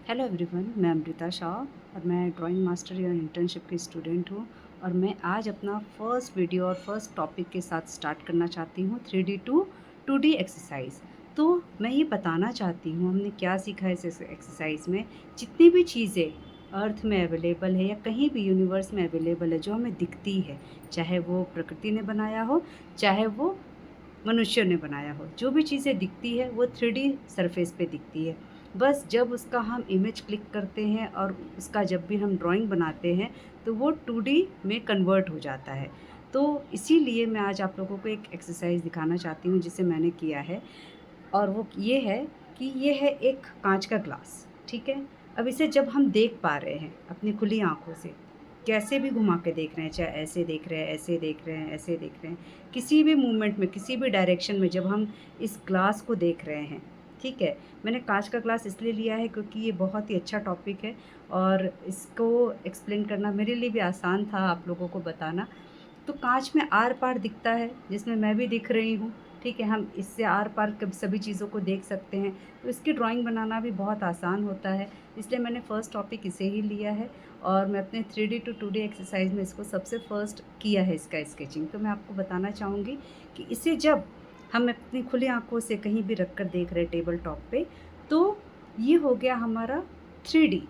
Hello everyone, मैं अमृता शाह और मैं ड्राइंग मास्टर या इंटर्नशिप की स्टूडेंट हूँ। और मैं आज अपना फर्स्ट वीडियो और फर्स्ट टॉपिक के साथ स्टार्ट करना चाहती हूँ 3D टू 2D एक्सरसाइज। तो मैं ये बताना चाहती हूँ हमने क्या सीखा है इस एक्सरसाइज में। जितनी भी चीज़ें अर्थ में अवेलेबल है या कहीं भी यूनिवर्स में अवेलेबल है जो हमें दिखती है, चाहे वो प्रकृति ने बनाया हो, चाहे वो मनुष्य ने बनाया हो, जो भी चीज़ें दिखती है वो 3D सरफेस पे दिखती है। बस जब उसका हम इमेज क्लिक करते हैं और उसका जब भी हम ड्राइंग बनाते हैं तो वो 2D में कन्वर्ट हो जाता है। तो इसीलिए मैं आज आप लोगों को एक एक्सरसाइज दिखाना चाहती हूँ जिसे मैंने किया है। और वो ये है कि ये है एक कांच का ग्लास, ठीक है? अब इसे जब हम देख पा रहे हैं अपनी खुली आँखों से, कैसे भी घुमा के देख रहे हैं, चाहे ऐसे देख रहे हैं, ऐसे देख रहे हैं, ऐसे देख रहे हैं, किसी भी मूवमेंट में, किसी भी डायरेक्शन में जब हम इस ग्लास को देख रहे हैं, ठीक है? मैंने काँच का ग्लास इसलिए लिया है क्योंकि ये बहुत ही अच्छा टॉपिक है और इसको एक्सप्लेन करना मेरे लिए भी आसान था आप लोगों को बताना। तो काँच में आर-पार दिखता है, जिसमें मैं भी दिख रही हूँ, ठीक है? हम इससे आर-पार कब सभी चीज़ों को देख सकते हैं, तो इसकी ड्राइंग बनाना भी बहुत आसान होता है, इसलिए मैंने फर्स्ट टॉपिक इसे ही लिया है और मैं अपने 3D टू 2D एक्सरसाइज में इसको सबसे फर्स्ट किया है इसका स्केचिंग। तो मैं आपको बताना चाहूँगी कि इसे जब हम अपनी खुली आँखों से कहीं भी रख कर देख रहे हैं टेबल टॉप पे, तो ये हो गया हमारा 3D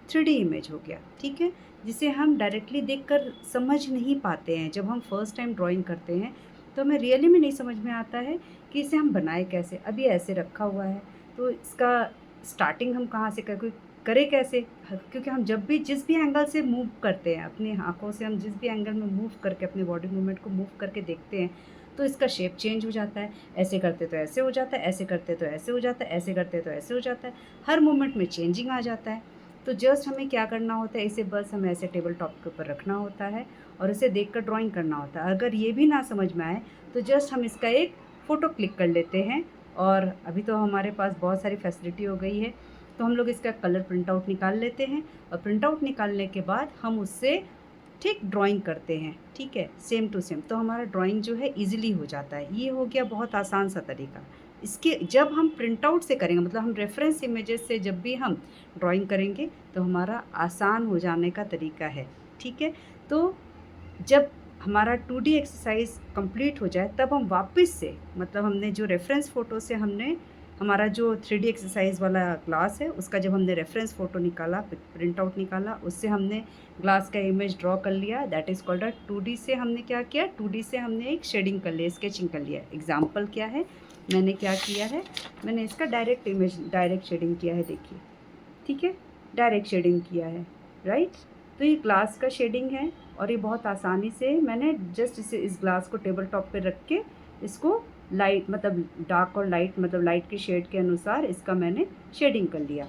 3D इमेज हो गया, ठीक है? जिसे हम डायरेक्टली देखकर समझ नहीं पाते हैं। जब हम फर्स्ट टाइम ड्राइंग करते हैं, तो हमें रियली में नहीं समझ में आता है कि इसे हम बनाएँ कैसे? अब ये ऐसे रखा हुआ है, तो इसका स्टार्टिंग हम कहाँ से करें कैसे? क्योंकि हम जब भी जिस भी एंगल से मूव करते हैं, अपनी आँखों से हम जिस भी एंगल में मूव करके अपने बॉडी मूवमेंट को मूव करके देखते हैं, तो इसका शेप चेंज हो जाता है। ऐसे करते तो ऐसे हो जाता है, ऐसे करते तो ऐसे हो जाता है, ऐसे करते तो ऐसे हो जाता है। हर मूवमेंट में चेंजिंग आ जाता है। तो जस्ट हमें क्या करना होता है, इसे बस हमें ऐसे टेबल टॉप के ऊपर रखना होता है और इसे देखकर ड्राइंग करना होता है। अगर ये भी ना समझ में आए तो जस्ट हम इसका एक फ़ोटो क्लिक कर लेते हैं। और अभी तो हमारे पास बहुत सारी फैसिलिटी हो गई है, तो हम लोग इसका कलर प्रिंट आउट निकाल लेते हैं और प्रिंट आउट निकालने के बाद हम उससे ठीक ड्राइंग करते हैं, ठीक है? सेम टू सेम, तो हमारा ड्राइंग जो है ईज़िली हो जाता है। ये हो गया बहुत आसान सा तरीका। इसके जब हम प्रिंट आउट से करेंगे, मतलब हम रेफ़रेंस इमेजेस से जब भी हम ड्राइंग करेंगे तो हमारा आसान हो जाने का तरीका है, ठीक है? तो जब हमारा 2D एक्सरसाइज कंप्लीट हो जाए तब हम वापस से, मतलब हमने जो रेफ़रेंस फ़ोटो से हमने हमारा जो 3D एक्सरसाइज वाला ग्लास है उसका जब हमने रेफ़रेंस फ़ोटो निकाला, प्रिंट आउट निकाला, उससे हमने ग्लास का इमेज ड्रॉ कर लिया, दैट इज़ कॉल्ड 2D से हमने क्या किया, 2D से हमने एक शेडिंग कर लिया, स्केचिंग कर लिया। एग्ज़ाम्पल क्या है, मैंने क्या किया है, मैंने इसका डायरेक्ट शेडिंग किया है, देखिए, ठीक है? डायरेक्ट शेडिंग किया है, राइट? तो ये ग्लास का शेडिंग है और ये बहुत आसानी से मैंने जस्ट इस ग्लास को टेबल टॉप पे रख के इसको लाइट, मतलब डार्क और लाइट, मतलब लाइट के शेड के अनुसार इसका मैंने शेडिंग कर लिया,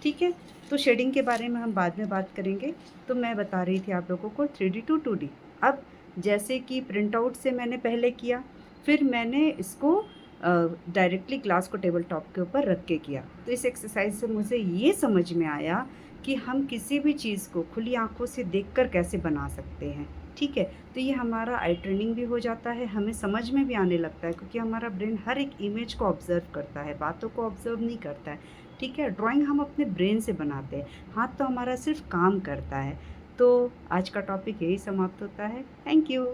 ठीक है? तो शेडिंग के बारे में हम बाद में बात करेंगे। तो मैं बता रही थी आप लोगों को 3D टू 2D। अब जैसे कि प्रिंट आउट से मैंने पहले किया, फिर मैंने इसको डायरेक्टली ग्लास को टेबल टॉप के ऊपर रख के किया। तो इस एक्सरसाइज से मुझे ये समझ में आया कि हम किसी भी चीज़ को खुली आँखों से देखकर कैसे बना सकते हैं, ठीक है? तो ये हमारा आई ट्रेनिंग भी हो जाता है, हमें समझ में भी आने लगता है क्योंकि हमारा ब्रेन हर एक इमेज को ऑब्ज़र्व करता है, बातों को ऑब्ज़र्व नहीं करता है, ठीक है? ड्राइंग हम अपने ब्रेन से बनाते हैं, हाथ तो हमारा सिर्फ काम करता है। तो आज का टॉपिक यही समाप्त होता है। Thank you.